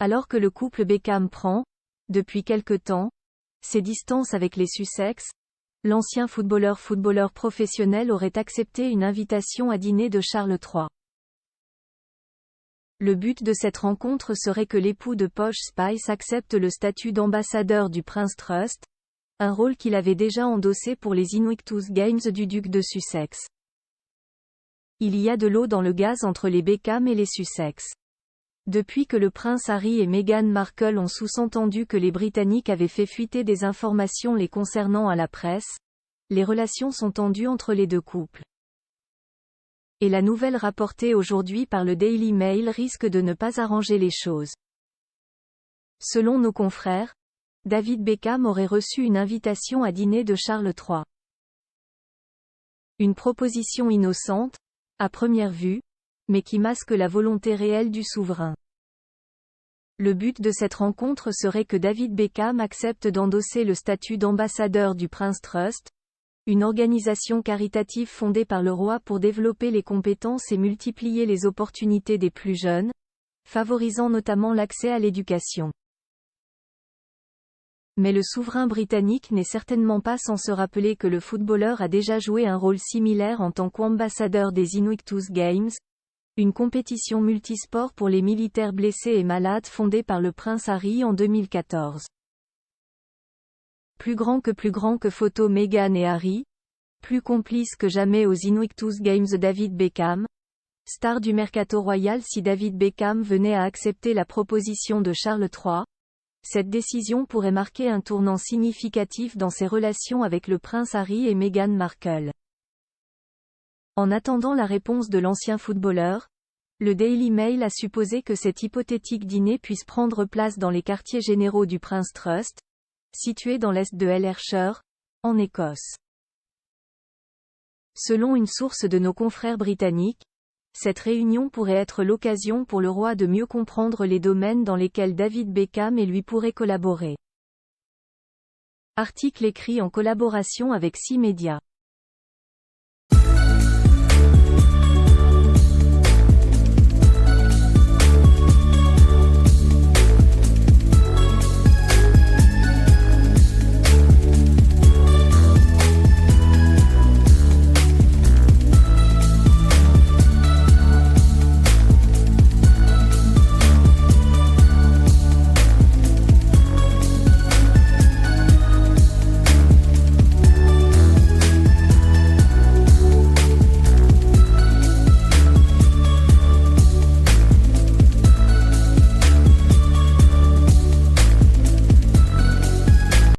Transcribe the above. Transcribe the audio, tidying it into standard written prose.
Alors que le couple Beckham prend, depuis quelque temps, ses distances avec les Sussex, l'ancien footballeur professionnel aurait accepté une invitation à dîner de Charles III. Le but de cette rencontre serait que l'époux de Posh Spice accepte le statut d'ambassadeur du Prince Trust, un rôle qu'il avait déjà endossé pour les Invictus Games du duc de Sussex. Il y a de l'eau dans le gaz entre les Beckham et les Sussex. Depuis que le prince Harry et Meghan Markle ont sous-entendu que les Britanniques avaient fait fuiter des informations les concernant à la presse, les relations sont tendues entre les deux couples. Et la nouvelle rapportée aujourd'hui par le Daily Mail risque de ne pas arranger les choses. Selon nos confrères, David Beckham aurait reçu une invitation à dîner de Charles III. Une proposition innocente, à première vue, mais qui masque la volonté réelle du souverain. Le but de cette rencontre serait que David Beckham accepte d'endosser le statut d'ambassadeur du Prince Trust, une organisation caritative fondée par le roi pour développer les compétences et multiplier les opportunités des plus jeunes, favorisant notamment l'accès à l'éducation. Mais le souverain britannique n'est certainement pas sans se rappeler que le footballeur a déjà joué un rôle similaire en tant qu'ambassadeur des Invictus Games, une compétition multisport pour les militaires blessés et malades fondée par le prince Harry en 2014. Plus grand que photo Meghan et Harry, plus complice que jamais aux Invictus Games David Beckham, star du mercato royal. Si David Beckham venait à accepter la proposition de Charles III, cette décision pourrait marquer un tournant significatif dans ses relations avec le prince Harry et Meghan Markle. En attendant la réponse de l'ancien footballeur, le Daily Mail a supposé que cet hypothétique dîner puisse prendre place dans les quartiers généraux du Prince Trust, situés dans l'est de Ayrshire, en Écosse. Selon une source de nos confrères britanniques, cette réunion pourrait être l'occasion pour le roi de mieux comprendre les domaines dans lesquels David Beckham et lui pourraient collaborer. Article écrit en collaboration avec 6 médias.